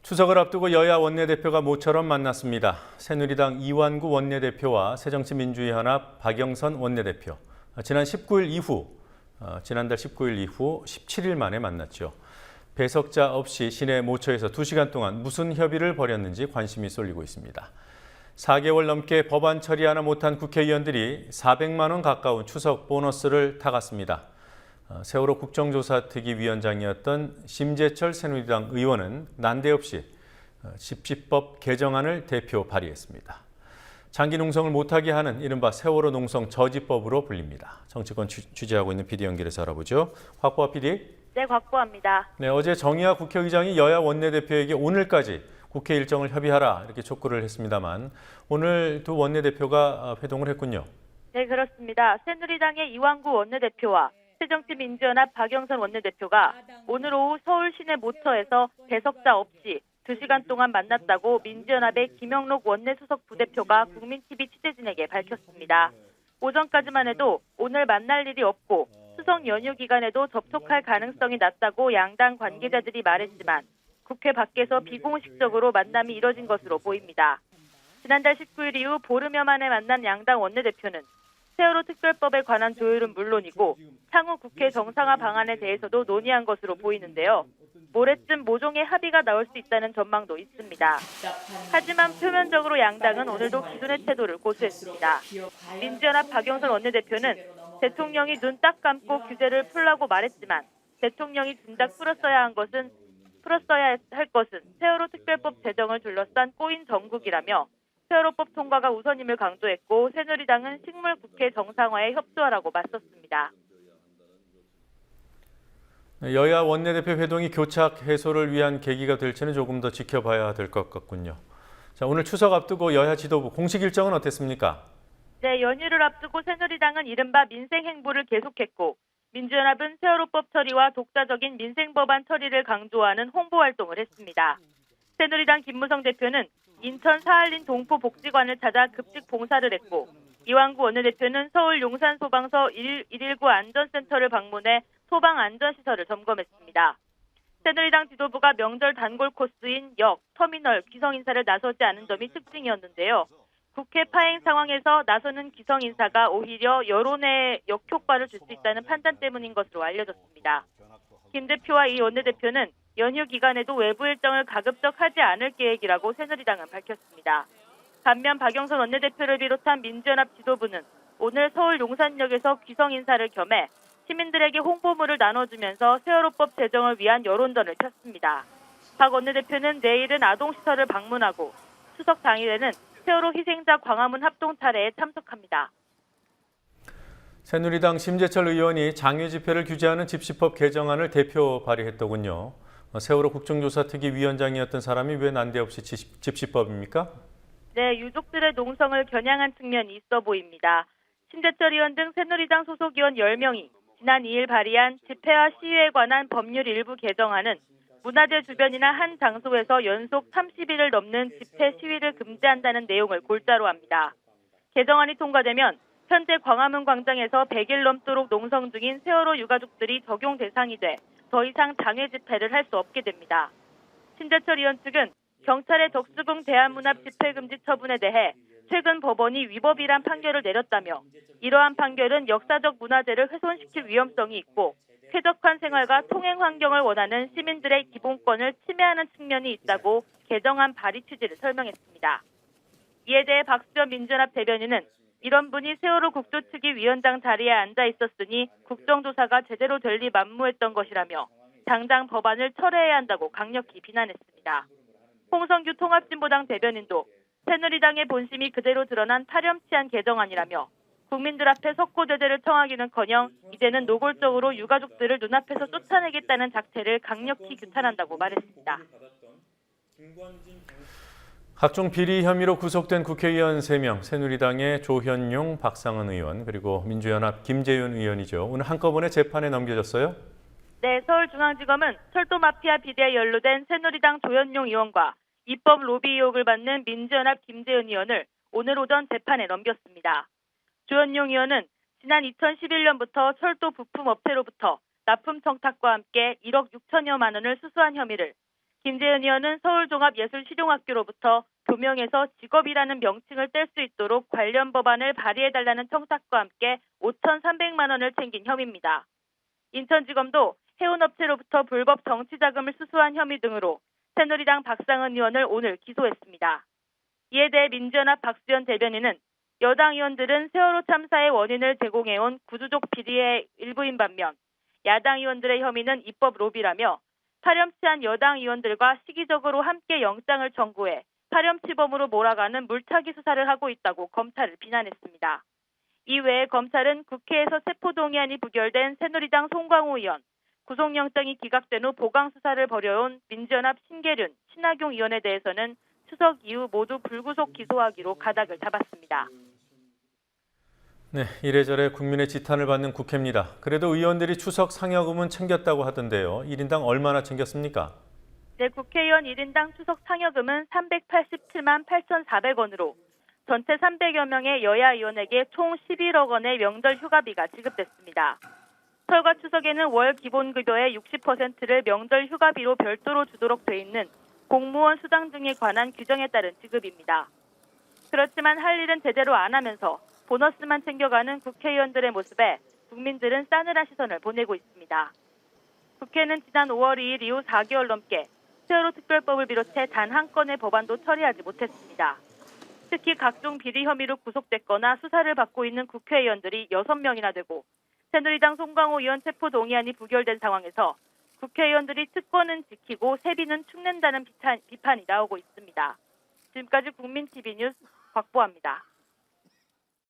추석을 앞두고 여야 원내대표가 모처럼 만났습니다. 새누리당 이완구 원내대표와 새정치민주연합 박영선 원내대표. 지난달 19일 이후 17일 만에 만났죠. 배석자 없이 시내 모처에서 2시간 동안 무슨 협의를 벌였는지 관심이 쏠리고 있습니다. 4개월 넘게 법안 처리 하나 못한 국회의원들이 400만 원 가까운 추석 보너스를 타갔습니다. 세월호 국정조사특위위원장이었던 심재철 새누리당 의원은 난데없이 집시법 개정안을 대표 발의했습니다. 장기 농성을 못하게 하는 이른바 세월호 농성 저지법으로 불립니다. 정치권 취재하고 있는 PD 연결해서 알아보죠. 곽보아 PD. 네, 곽보아입니다. 네, 어제 정의화 국회의장이 여야 원내대표에게 오늘까지 국회 일정을 협의하라 이렇게 촉구를 했습니다만 오늘 두 원내대표가 회동을 했군요. 네, 그렇습니다. 새누리당의 이완구 원내대표와 새정치민주연합 박영선 원내대표가 오늘 오후 서울 시내 모처에서 배석자 없이 2시간 동안 만났다고 민주연합의 김영록 원내수석 부대표가 국민TV 취재진에게 밝혔습니다. 오전까지만 해도 오늘 만날 일이 없고 추석 연휴 기간에도 접촉할 가능성이 낮다고 양당 관계자들이 말했지만 국회 밖에서 비공식적으로 만남이 이뤄진 것으로 보입니다. 지난달 19일 이후 보름여 만에 만난 양당 원내대표는 세월호 특별법에 관한 조율은 물론이고 향후 국회 정상화 방안에 대해서도 논의한 것으로 보이는데요. 모레쯤 모종의 합의가 나올 수 있다는 전망도 있습니다. 하지만 표면적으로 양당은 오늘도 기존의 태도를 고수했습니다. 민주연합 박영선 원내대표는 대통령이 눈 딱 감고 규제를 풀라고 말했지만 대통령이 진작 풀었어야 할 것은 세월호 특별법 제정을 둘러싼 꼬인 정국이라며 세월호법 통과가 우선임을 강조했고 새누리당은 식물국회 정상화에 협조하라고 맞섰습니다. 여야 원내대표 회동이 교착 해소를 위한 계기가 될지는 조금 더 지켜봐야 될 것 같군요. 자, 오늘 추석 앞두고 여야 지도부 공식 일정은 어땠습니까? 네, 연휴를 앞두고 새누리당은 이른바 민생행보를 계속했고 민주연합은 세월호법 처리와 독자적인 민생법안 처리를 강조하는 홍보활동을 했습니다. 새누리당 김무성 대표는 인천 사할린 동포복지관을 찾아 급식 봉사를 했고 이완구 원내대표는 서울 용산소방서 119 안전센터를 방문해 소방 안전시설을 점검했습니다. 새누리당 지도부가 명절 단골 코스인 역, 터미널, 기성인사를 나서지 않은 점이 특징이었는데요. 국회 파행 상황에서 나서는 기성인사가 오히려 여론에 역효과를 줄 수 있다는 판단 때문인 것으로 알려졌습니다. 김 대표와 이 원내대표는 연휴 기간에도 외부 일정을 가급적 하지 않을 계획이라고 새누리당은 밝혔습니다. 반면 박영선 원내대표를 비롯한 민주연합 지도부는 오늘 서울 용산역에서 기성인사를 겸해 시민들에게 홍보물을 나눠주면서 세월호법 제정을 위한 여론전을 폈습니다. 박 원내대표는 내일은 아동시설을 방문하고 추석 당일에는 세월호 희생자 광화문 합동 차례에 참석합니다. 새누리당 심재철 의원이 장외 집회를 규제하는 집시법 개정안을 대표 발의했더군요. 세월호 국정조사특위위원장이었던 사람이 왜 난데없이 집시법입니까? 네, 유족들의 농성을 겨냥한 측면이 있어 보입니다. 심재철 의원 등 새누리당 소속 의원 10명이 지난 2일 발의한 집회와 시위에 관한 법률 일부 개정안은 문화재 주변이나 한 장소에서 연속 30일을 넘는 집회 시위를 금지한다는 내용을 골자로 합니다. 개정안이 통과되면 현재 광화문 광장에서 100일 넘도록 농성 중인 세월호 유가족들이 적용 대상이 돼 더 이상 장외 집회를 할 수 없게 됩니다. 심재철 의원 측은 경찰의 덕수궁 대한문합 집회금지 처분에 대해 최근 법원이 위법이란 판결을 내렸다며 이러한 판결은 역사적 문화재를 훼손시킬 위험성이 있고 쾌적한 생활과 통행 환경을 원하는 시민들의 기본권을 침해하는 측면이 있다고 개정안 발의 취지를 설명했습니다. 이에 대해 박수현 민주연합 대변인은 이런 분이 세월호 국조특위 위원장 자리에 앉아 있었으니 국정조사가 제대로 될 리 만무했던 것이라며 당장 법안을 철회해야 한다고 강력히 비난했습니다. 홍성규 통합진보당 대변인도 새누리당의 본심이 그대로 드러난 파렴치한 개정안이라며 국민들 앞에 석고제재를 청하기는커녕 이제는 노골적으로 유가족들을 눈앞에서 쫓아내겠다는 작태를 강력히 규탄한다고 말했습니다. 각종 비리 혐의로 구속된 국회의원 3명, 새누리당의 조현용, 박상은 의원, 그리고 민주연합 김재윤 의원이죠. 오늘 한꺼번에 재판에 넘겨졌어요? 네, 서울중앙지검은 철도마피아 비리에 연루된 새누리당 조현용 의원과 입법 로비 의혹을 받는 민주연합 김재윤 의원을 오늘 오전 재판에 넘겼습니다. 조현용 의원은 지난 2011년부터 철도 부품업체로부터 납품 청탁과 함께 1억 6천여만 원을 수수한 혐의를 김재현 의원은 서울종합예술실용학교로부터 교명에서 직업이라는 명칭을 뗄 수 있도록 관련 법안을 발의해달라는 청탁과 함께 5,300만 원을 챙긴 혐의입니다. 인천지검도 해운업체로부터 불법 정치자금을 수수한 혐의 등으로 새누리당 박상은 의원을 오늘 기소했습니다. 이에 대해 민주연합 박수현 대변인은 여당 의원들은 세월호 참사의 원인을 제공해온 구주족 비리의 일부인 반면 야당 의원들의 혐의는 입법 로비라며 파렴치한 여당 의원들과 시기적으로 함께 영장을 청구해 파렴치범으로 몰아가는 물타기 수사를 하고 있다고 검찰을 비난했습니다. 이외에 검찰은 국회에서 체포동의안이 부결된 새누리당 송광호 의원, 구속영장이 기각된 후 보강수사를 벌여온 민주연합 신계륜, 신하경 의원에 대해서는 추석 이후 모두 불구속 기소하기로 가닥을 잡았습니다. 네, 이래저래 국민의 지탄을 받는 국회입니다. 그래도 의원들이 추석 상여금은 챙겼다고 하던데요. 1인당 얼마나 챙겼습니까? 네, 국회의원 1인당 추석 상여금은 387만 8,400원으로 전체 300여 명의 여야 의원에게 총 11억 원의 명절 휴가비가 지급됐습니다. 설과 추석에는 월 기본급여의 60%를 명절 휴가비로 별도로 주도록 돼 있는 공무원 수당 등에 관한 규정에 따른 지급입니다. 그렇지만 할 일은 제대로 안 하면서 보너스만 챙겨가는 국회의원들의 모습에 국민들은 싸늘한 시선을 보내고 있습니다. 국회는 지난 5월 2일 이후 4개월 넘게 세월호 특별법을 비롯해 단 한 건의 법안도 처리하지 못했습니다. 특히 각종 비리 혐의로 구속됐거나 수사를 받고 있는 국회의원들이 6명이나 되고 새누리당 송광호 의원 체포 동의안이 부결된 상황에서 국회의원들이 특권은 지키고 세비는 축낸다는 비판이 나오고 있습니다. 지금까지 국민TV 뉴스 곽보아입니다.